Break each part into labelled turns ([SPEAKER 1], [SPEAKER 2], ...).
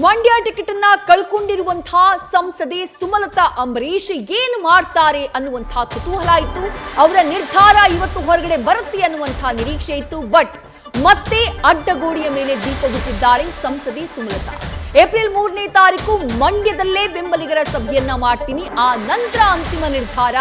[SPEAKER 1] Mandya ticket ಅನ್ನ ಕಳ್ಕೊಂಡಿರುವಂತಹ ಸಂಸದೆ ಸುಮಲತಾ ಅಂಬರೀಶ್ ಏನು ಮಾಡ್ತಾರೆ ಅನ್ನುವಂತಹ ಕುತೂಹಲ ಇತ್ತು. ಅವರ ನಿರ್ಧಾರ ಇವತ್ತು ಹೊರಗಡೆ ಬರುತ್ತೆ ಅನ್ನುವಂತಹ ನಿರೀಕ್ಷೆ ಇತ್ತು. ಬಟ್ ಮತ್ತೆ ಅಡ್ಡಗೋಡೆಯ ಮೇಲೆ ದೀಪ ಬಿಟ್ಟಿದ್ದಾರೆ ಸಂಸದೆ ಸುಮಲತಾ. ಏಪ್ರಿಲ್ 3ನೇ ತಾರೀಕು ಮಂಡ್ಯದಲ್ಲೇ ಬೆಂಬಲಿಗರ ಸಭೆಯನ್ನ ಮಾಡ್ತೀನಿ, ಆ ನಂತರ ಅಂತಿಮ ನಿರ್ಧಾರ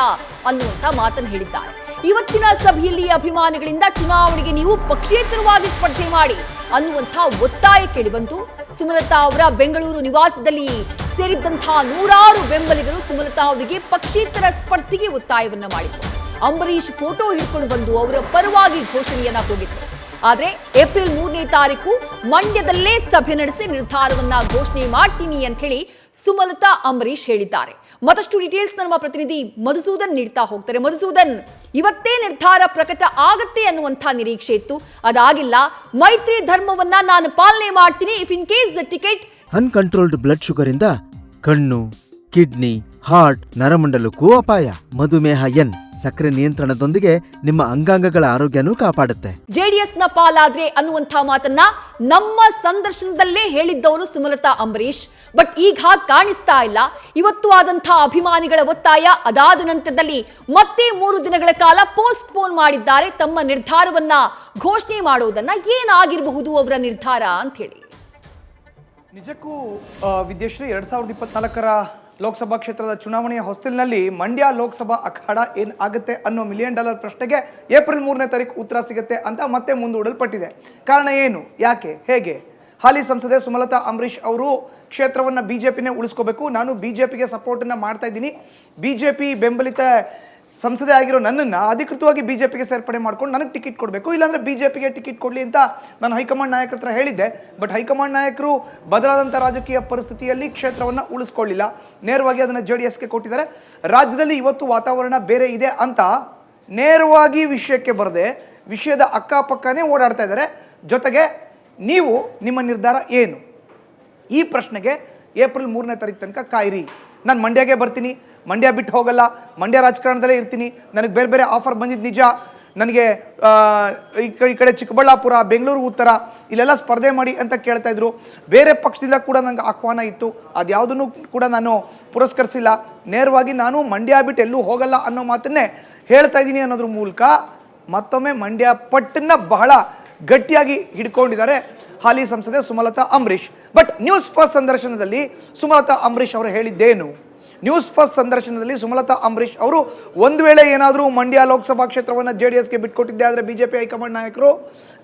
[SPEAKER 1] ಅನ್ನುವಂತ ಮಾತನ್ನು ಹೇಳಿದ್ದಾರೆ. ಇವತ್ತಿನ ಸಭೆಯಲ್ಲಿ ಅಭಿಮಾನಿಗಳಿಂದ ಚುನಾವಣೆಗೆ ನೀವು ಪಕ್ಷೇತರವಾಗಿ ಸ್ಪರ್ಧೆ ಮಾಡಿ ಅನ್ನುವಂಥ ಒತ್ತಾಯ ಕೇಳಿಬಂತು. ಸುಮಲತಾ ಅವರ ಬೆಂಗಳೂರು ನಿವಾಸದಲ್ಲಿ ಸೇರಿದ್ದಂತಹ ನೂರಾರು ಬೆಂಬಲಿಗರು ಸುಮಲತಾ ಅವರಿಗೆ ಪಕ್ಷೇತರ ಸ್ಪರ್ಧೆಗೆ ಒತ್ತಾಯವನ್ನ ಮಾಡಿದ್ರು. ಅಂಬರೀಶ್ ಫೋಟೋ ಹಿಡ್ಕೊಂಡು ಬಂದು ಅವರ ಪರವಾಗಿ ಘೋಷಣೆಯನ್ನ ಹೋಗಿದ್ರು. ಆದ್ರೆ ಏಪ್ರಿಲ್ 3ನೇ ತಾರೀಕು ಮಂಡ್ಯದಲ್ಲೇ ಸಭೆ ನಡೆಸಿ ನಿರ್ಧಾರವನ್ನ ಘೋಷಣೆ ಮಾಡ್ತೀನಿ ಅಂತ ಹೇಳಿ ಸುಮಲತಾ ಅಂಬರೀಶ್ ಹೇಳಿದ್ದಾರೆ. ಮತ್ತಷ್ಟು ಡೀಟೇಲ್ಸ್ ನಮ್ಮ ಪ್ರತಿನಿಧಿ ಮಧುಸೂದನ್ ನೀಡ್ತಾ ಹೋಗ್ತಾರೆ. ಮಧುಸೂದನ್, ಇವತ್ತೇ ನಿರ್ಧಾರ ಪ್ರಕಟ ಆಗತ್ತೆ ಅನ್ನುವಂಥ ನಿರೀಕ್ಷೆ ಇತ್ತು, ಅದಾಗಿಲ್ಲ. ಮೈತ್ರಿ ಧರ್ಮವನ್ನ ನಾನು ಪಾಲನೆ ಮಾಡ್ತೀನಿ, if in case the ticket.
[SPEAKER 2] Uncontrolled blood sugar ಇಂದ ಕಣ್ಣು, ಕಿಡ್ನಿ, ಹಾರ್ಟ್, ನರಮಂಡಲಕ್ಕೂ ಅಪಾಯ. ಮಧುಮೇಹ ಎನ್ ಸಕ್ಕರೆ ನಿಯಂತ್ರಣದೊಂದಿಗೆ ನಿಮ್ಮ ಅಂಗಾಂಗಗಳ ಆರೋಗ್ಯನೂ ಕಾಪಾಡುತ್ತೆ.
[SPEAKER 1] ಜೆಡಿಎಸ್ ನ ಪಾಲಾದ್ರೆ ಅನ್ನುವಂಥ ಮಾತನ್ನ ನಮ್ಮ ಸಂದರ್ಶನದಲ್ಲೇ ಹೇಳಿದ್ದವರು ಸುಮಲತಾ ಅಂಬರೀಶ್. ಬಟ್ ಈಗ ಕಾಣಿಸ್ತಾ ಇಲ್ಲ. ಇವತ್ತು ಆದಂತಹ ಅಭಿಮಾನಿಗಳ ಒತ್ತಾಯ, ಅದಾದ ನಂತರದಲ್ಲಿ ಮತ್ತೆ 3 ದಿನಗಳ ಕಾಲ ಪೋಸ್ಟ್ ಪೋನ್ ಮಾಡಿದ್ದಾರೆ ತಮ್ಮ ನಿರ್ಧಾರವನ್ನ ಘೋಷಣೆ ಮಾಡೋದನ್ನ. ಏನಾಗಿರಬಹುದು ಅವರ ನಿರ್ಧಾರ ಅಂತ ಹೇಳಿ?
[SPEAKER 3] ನಿಜಕ್ಕೂ ವಿದ್ಯಶ್ರೀ, 2024ರ ಲೋಕಸಭಾ ಕ್ಷೇತ್ರದ ಚುನಾವಣೆಯ ಹೊಸ್ತಿಲಿನಲ್ಲಿ ಮಂಡ್ಯ ಲೋಕಸಭಾ ಅಖಾಡ ಏನ್ ಆಗುತ್ತೆ ಅನ್ನೋ $1 ಮಿಲಿಯನ್ ಪ್ರಶ್ನೆಗೆ ಏಪ್ರಿಲ್ 3ನೇ ತಾರೀಕು ಉತ್ತರ ಸಿಗುತ್ತೆ ಅಂತ ಮತ್ತೆ ಮುಂದೂಡಲ್ಪಟ್ಟಿದೆ. ಕಾರಣ ಏನು, ಯಾಕೆ, ಹೇಗೆ? ಹಾಲಿ ಸಂಸದೆ ಸುಮಲತಾ ಅಂಬರೀಶ್ ಅವರು ಕ್ಷೇತ್ರವನ್ನು ಬಿಜೆಪಿನೇ ಉಳಿಸ್ಕೋಬೇಕು, ನಾನು ಬಿಜೆಪಿಗೆ ಸಪೋರ್ಟನ್ನು ಮಾಡ್ತಾ ಇದ್ದೀನಿ, ಬಿಜೆಪಿ ಬೆಂಬಲಿತ ಸಂಸದೆ ಆಗಿರೋ ನನ್ನನ್ನು ಅಧಿಕೃತವಾಗಿ ಬಿಜೆಪಿಗೆ ಸೇರ್ಪಡೆ ಮಾಡ್ಕೊಂಡು ನನಗೆ ಟಿಕೆಟ್ ಕೊಡಬೇಕು, ಇಲ್ಲಾಂದರೆ ಬಿಜೆಪಿಗೆ ಟಿಕೆಟ್ ಕೊಡಲಿ ಅಂತ ನಾನು ಹೈಕಮಾಂಡ್ ನಾಯಕರ ಹತ್ರ ಹೇಳಿದ್ದೆ. ಬಟ್ ಹೈಕಮಾಂಡ್ ನಾಯಕರು ಬದಲಾದಂಥ ರಾಜಕೀಯ ಪರಿಸ್ಥಿತಿಯಲ್ಲಿ ಕ್ಷೇತ್ರವನ್ನು ಉಳಿಸ್ಕೊಳ್ಳಿಲ್ಲ, ನೇರವಾಗಿ ಅದನ್ನು JDSಗೆ ಕೊಟ್ಟಿದ್ದಾರೆ. ರಾಜ್ಯದಲ್ಲಿ ಇವತ್ತು ವಾತಾವರಣ ಬೇರೆ ಇದೆ ಅಂತ ನೇರವಾಗಿ ವಿಷಯಕ್ಕೆ ಬರದೆ ವಿಷಯದ ಅಕ್ಕಪಕ್ಕನೇ ಓಡಾಡ್ತಾ ಇದ್ದಾರೆ. ಜೊತೆಗೆ ನೀವು ನಿಮ್ಮ ನಿರ್ಧಾರ ಏನು, ಈ ಪ್ರಶ್ನೆಗೆ ಏಪ್ರಿಲ್ 3ನೇ ತಾರೀಕು ತನಕ ಕಾಯಿರಿ. ನಾನು ಮಂಡ್ಯಗೆ ಬರ್ತೀನಿ, ಮಂಡ್ಯ ಬಿಟ್ಟು ಹೋಗಲ್ಲ, ಮಂಡ್ಯ ರಾಜಕಾರಣದಲ್ಲೇ ಇರ್ತೀನಿ, ನನಗೆ ಬೇರೆ ಬೇರೆ ಆಫರ್ ಬಂದಿದ್ದು ನಿಜ, ನನಗೆ ಈ ಕಡೆ ಚಿಕ್ಕಬಳ್ಳಾಪುರ, ಬೆಂಗಳೂರು ಉತ್ತರ ಇಲ್ಲೆಲ್ಲ ಸ್ಪರ್ಧೆ ಮಾಡಿ ಅಂತ ಕೇಳ್ತಾ ಇದ್ರು. ಬೇರೆ ಪಕ್ಷದಿಂದ ಕೂಡ ನನಗೆ ಆಹ್ವಾನ ಇತ್ತು, ಅದ್ಯಾವುದನ್ನು ಕೂಡ ನಾನು ಪುರಸ್ಕರಿಸಿಲ್ಲ. ನೇರವಾಗಿ ನಾನು ಮಂಡ್ಯ ಬಿಟ್ಟು ಎಲ್ಲೂ ಹೋಗಲ್ಲ ಅನ್ನೋ ಮಾತನ್ನೇ ಹೇಳ್ತಾ ಇದ್ದೀನಿ ಅನ್ನೋದ್ರ ಮೂಲಕ ಮತ್ತೊಮ್ಮೆ ಮಂಡ್ಯ ಪಟ್ಟನ್ನ ಬಹಳ ಗಟ್ಟಿಯಾಗಿ ಹಿಡ್ಕೊಂಡಿದ್ದಾರೆ ಹಾಲಿ ಸಂಸದೆ Sumalatha Ambareesh. But news first ಸಂದರ್ಶನದಲ್ಲಿ ಸುಮಲತಾ ಅಂಬರೀಶ್ ಅವರು ಹೇಳಿದ್ದೇನು? ನ್ಯೂಸ್ ಫಸ್ಟ್ ಸಂದರ್ಶನದಲ್ಲಿ ಸುಮಲತಾ ಅಂಬರೀಶ್ ಅವರು ಒಂದು ವೇಳೆ ಏನಾದರೂ ಮಂಡ್ಯ ಲೋಕಸಭಾ ಕ್ಷೇತ್ರವನ್ನು JDSಗೆ ಬಿಟ್ಕೊಟ್ಟಿದ್ದೆ ಆದರೆ ಬಿಜೆಪಿ ಹೈಕಮಾಂಡ್ ನಾಯಕರು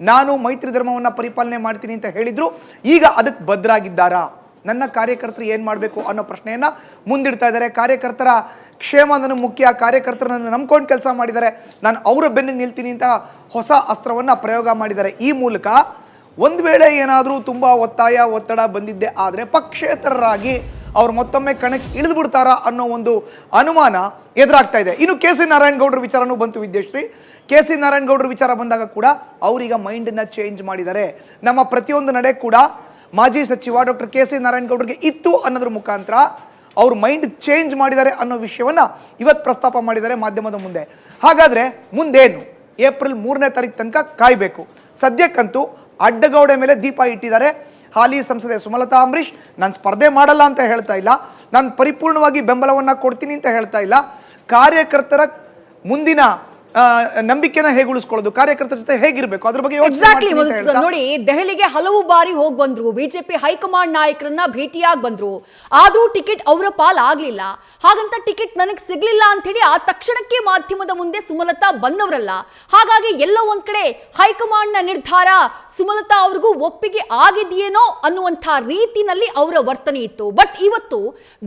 [SPEAKER 3] ನಾನು ಮೈತ್ರಿ ಧರ್ಮವನ್ನು ಪರಿಪಾಲನೆ ಮಾಡ್ತೀನಿ ಅಂತ ಹೇಳಿದ್ರು. ಈಗ ಅದಕ್ಕೆ ಬದ್ಧರಾಗಿದ್ದಾರಾ? ನನ್ನ ಕಾರ್ಯಕರ್ತರು ಏನು ಮಾಡಬೇಕು ಅನ್ನೋ ಪ್ರಶ್ನೆಯನ್ನು ಮುಂದಿಡ್ತಾ ಇದ್ದಾರೆ. ಕಾರ್ಯಕರ್ತರ ಕ್ಷೇಮ ನನಗೆ ಮುಖ್ಯ, ಕಾರ್ಯಕರ್ತರು ನನ್ನ ನಂಬ್ಕೊಂಡು ಕೆಲಸ ಮಾಡಿದ್ದಾರೆ, ನಾನು ಅವರ ಬೆನ್ನಿಗೆ ನಿಲ್ತೀನಿ ಅಂತ ಹೊಸ ಅಸ್ತ್ರವನ್ನು ಪ್ರಯೋಗ ಮಾಡಿದ್ದಾರೆ. ಈ ಮೂಲಕ ಒಂದು ವೇಳೆ ಏನಾದರೂ ತುಂಬ ಒತ್ತಡ ಬಂದಿದ್ದೆ ಆದರೆ ಪಕ್ಷೇತರರಾಗಿ ಅವ್ರು ಮತ್ತೊಮ್ಮೆ ಕಣಕ್ಕೆ ಇಳಿದು ಬಿಡ್ತಾರಾ ಅನ್ನೋ ಒಂದು ಅನುಮಾನ ಎದುರಾಗ್ತಾ ಇದೆ. ಇನ್ನು KC ನಾರಾಯಣಗೌಡರ ವಿಚಾರನೂ ಬಂತು ವಿದ್ಯಶ್ರೀ. KC ನಾರಾಯಣಗೌಡರ ವಿಚಾರ ಬಂದಾಗ ಕೂಡ ಅವರೀಗ ಮೈಂಡನ್ನು ಚೇಂಜ್ ಮಾಡಿದ್ದಾರೆ. ನಮ್ಮ ಪ್ರತಿಯೊಂದು ನಡೆ ಕೂಡ ಮಾಜಿ ಸಚಿವ ಡಾಕ್ಟರ್ KC ನಾರಾಯಣಗೌಡರಿಗೆ ಇತ್ತು ಅನ್ನೋದ್ರ ಮುಖಾಂತರ ಅವ್ರ ಮೈಂಡ್ ಚೇಂಜ್ ಮಾಡಿದ್ದಾರೆ ಅನ್ನೋ ವಿಷಯವನ್ನ ಇವತ್ತು ಪ್ರಸ್ತಾಪ ಮಾಡಿದ್ದಾರೆ ಮಾಧ್ಯಮದ ಮುಂದೆ. ಹಾಗಾದ್ರೆ ಮುಂದೇನು? ಏಪ್ರಿಲ್ 3ನೇ ತಾರೀಕು ತನಕ ಕಾಯಬೇಕು. ಸದ್ಯಕ್ಕಂತೂ ಅಡ್ಡಗೋಡೆ ಮೇಲೆ ದೀಪ ಇಟ್ಟಿದ್ದಾರೆ ಹಾಲಿ ಸಂಸದೆ ಸುಮಲತಾ ಅಂಬರೀಶ್. ನಾನು ಸ್ಪರ್ಧೆ ಮಾಡಲ್ಲ ಅಂತ ಹೇಳ್ತಾ ಇಲ್ಲ, ನಾನು ಪರಿಪೂರ್ಣವಾಗಿ ಬೆಂಬಲವನ್ನು ಕೊಡ್ತೀನಿ ಅಂತ ಹೇಳ್ತಾ ಇಲ್ಲ. ಕಾರ್ಯಕರ್ತರ ಮುಂದಿನ ನಂಬಿಕೆನ ಹೇಗೆ ಉಳಿಸ್ಕೊಳ್ಳೋದು, ಕಾರ್ಯಕರ್ತರ ಜೊತೆ ಹೇಗಿರಬೇಕು ಅದ್ರ ಬಗ್ಗೆ
[SPEAKER 1] ಎಕ್ಸಾಕ್ಟ್ಲಿ ನೋಡಿ. ದೆಹಲಿಗೆ ಹಲವು ಬಾರಿ ಹೋಗಿ ಬಂದ್ರು, ಬಿಜೆಪಿ ಹೈಕಮಾಂಡ್ ನಾಯಕರನ್ನ ಭೇಟಿಯಾಗಿ ಬಂದ್ರು, ಆದ್ರೂ ಟಿಕೆಟ್ ಅವರ ಪಾಲ್ ಆಗ್ಲಿಲ್ಲ. ಹಾಗಂತ ಟಿಕೆಟ್ ನನಗೆ ಸಿಗ್ಲಿಲ್ಲ ಅಂತ ಹೇಳಿ ಆ ತಕ್ಷಣಕ್ಕೆ ಮಾಧ್ಯಮದ ಮುಂದೆ ಸುಮಲತಾ ಬಂದವರಲ್ಲ. ಹಾಗಾಗಿ ಎಲ್ಲೋ ಒಂದ್ ಕಡೆ ಹೈಕಮಾಂಡ್ ನ ನಿರ್ಧಾರ ಸುಮಲತಾ ಅವ್ರಿಗೂ ಒಪ್ಪಿಗೆ ಆಗಿದೆಯೇನೋ ಅನ್ನುವಂಥ ರೀತಿನಲ್ಲಿ ಅವರ ವರ್ತನೆ ಇತ್ತು. ಬಟ್ ಇವತ್ತು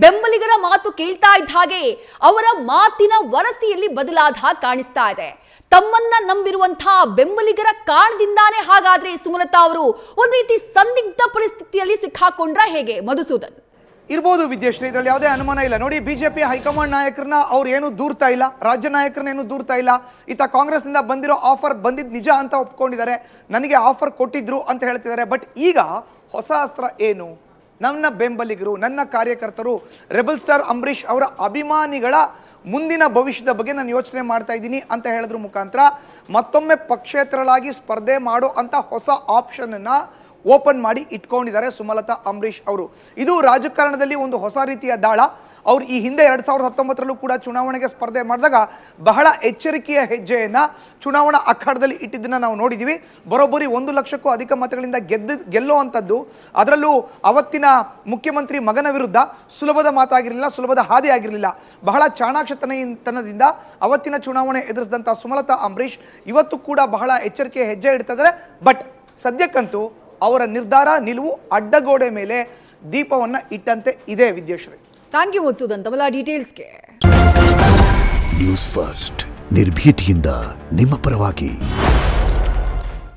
[SPEAKER 1] ಬೆಂಬಲಿಗರ ಮಾತು ಕೇಳ್ತಾ ಇದ್ದ ಹಾಗೆ ಅವರ ಮಾತಿನ ವರಸಿಯಲ್ಲಿ ಬದಲಾದ ಹಾಗೆ ಕಾಣಿಸ್ತಾ ಇದೆ. ತಮ್ಮನ್ನ ನಂಬಿರುವಂತಹ ಬೆಂಬಲಿಗರ ಕಾರಣದಿಂದಾನೇ ಹಾಗಾದ್ರೆ ಸುಮಲತಾ ಅವರು ಒಂದ್ ರೀತಿ ಸಂದಿಗ್ಧ ಪರಿಸ್ಥಿತಿಯಲ್ಲಿ ಸಿಕ್ಕಾಕೊಂಡ್ರ ಹೇಗೆ? ಮಧುಸೂದನ್
[SPEAKER 3] ಇರ್ಬೋದು ವಿದ್ಯಶ್ರೀ, ಇದರಲ್ಲಿ ಯಾವುದೇ ಅನುಮಾನ ಇಲ್ಲ. ನೋಡಿ, ಬಿಜೆಪಿ ಹೈಕಮಾಂಡ್ ನಾಯಕರನ್ನ ಅವ್ರು ಏನು ದೂರ್ತಾ ಇಲ್ಲ, ರಾಜ್ಯ ನಾಯಕರನ್ನ ಏನು ದೂರ್ತಾ ಇಲ್ಲ. ಈತ ಕಾಂಗ್ರೆಸ್ನಿಂದ ಬಂದಿರೋ ಆಫರ್ ಬಂದಿದ್ದು ನಿಜ ಅಂತ ಒಪ್ಕೊಂಡಿದ್ದಾರೆ, ನನಗೆ ಆಫರ್ ಕೊಟ್ಟಿದ್ರು ಅಂತ ಹೇಳ್ತಿದ್ದಾರೆ. ಬಟ್ ಈಗ ಹೊಸ ಅಸ್ತ್ರ ಏನು? ನನ್ನ ಬೆಂಬಲಿಗರು, ನನ್ನ ಕಾರ್ಯಕರ್ತರು, ರೆಬಲ್ ಸ್ಟಾರ್ ಅಂಬರೀಶ್ ಅವರ ಅಭಿಮಾನಿಗಳ ಮುಂದಿನ ಭವಿಷ್ಯದ ಬಗ್ಗೆ ನಾನು ಯೋಚನೆ ಮಾಡ್ತಾ ಇದ್ದೀನಿ ಅಂತ ಹೇಳಿದ್ರ ಮುಖಾಂತರ ಮತ್ತೊಮ್ಮೆ ಪಕ್ಷೇತರರಾಗಿ ಸ್ಪರ್ಧೆ ಮಾಡೋ ಅಂತ ಹೊಸ ಆಪ್ಷನ್ ಅನ್ನ ಓಪನ್ ಮಾಡಿ ಇಟ್ಕೊಂಡಿದ್ದಾರೆ ಸುಮಲತಾ ಅಂಬರೀಶ್ ಅವರು. ಇದು ರಾಜಕಾರಣದಲ್ಲಿ ಒಂದು ಹೊಸ ರೀತಿಯ ದಾಳ. ಅವ್ರು ಈ ಹಿಂದೆ 2019ರಲ್ಲೂ ಕೂಡ ಚುನಾವಣೆಗೆ ಸ್ಪರ್ಧೆ ಮಾಡಿದಾಗ ಬಹಳ ಎಚ್ಚರಿಕೆಯ ಹೆಜ್ಜೆಯನ್ನ ಚುನಾವಣಾ ಅಖಾಡದಲ್ಲಿ ಇಟ್ಟಿದ್ದನ್ನ ನಾವು ನೋಡಿದ್ದೀವಿ. ಬರೋಬ್ಬರಿ 1 ಲಕ್ಷಕ್ಕೂ ಅಧಿಕ ಮತಗಳಿಂದ ಗೆಲ್ಲುವಂಥದ್ದು, ಅದರಲ್ಲೂ ಅವತ್ತಿನ ಮುಖ್ಯಮಂತ್ರಿ ಮಗನ ವಿರುದ್ಧ ಸುಲಭದ ಮಾತಾಗಿರಲಿಲ್ಲ, ಸುಲಭದ ಹಾದಿ ಆಗಿರಲಿಲ್ಲ. ಬಹಳ ಚಾಣಾಕ್ಷತನದಿಂದ ಅವತ್ತಿನ ಚುನಾವಣೆ ಎದುರಿಸಿದಂಥ ಸುಮಲತಾ ಅಂಬರೀಶ್ ಇವತ್ತು ಕೂಡ ಬಹಳ ಎಚ್ಚರಿಕೆಯ ಹೆಜ್ಜೆ ಇಡ್ತಿದ್ದಾರೆ. ಬಟ್ ಸದ್ಯಕ್ಕಂತೂ ಅವರ ನಿರ್ಧಾರ, ನಿಲುವು ಅಡ್ಡಗೋಡೆ ಮೇಲೆ ದೀಪವನ್ನ ಇಟ್ಟಂತೆ ಇದೆ. ವಿದ್ಯಾಶ್ರೀ,
[SPEAKER 1] ಥ್ಯಾಂಕ್ ಯು ಮಧುಸೂದನ್ ತಮ್ಮೆಲ್ಲ ಡೀಟೇಲ್ಸ್ಗೆ.
[SPEAKER 4] ನ್ಯೂಸ್ ಫಸ್ಟ್ ನಿರ್ಭೀತಿಯಿಂದ ನಿಮ್ಮ ಪರವಾಗಿ.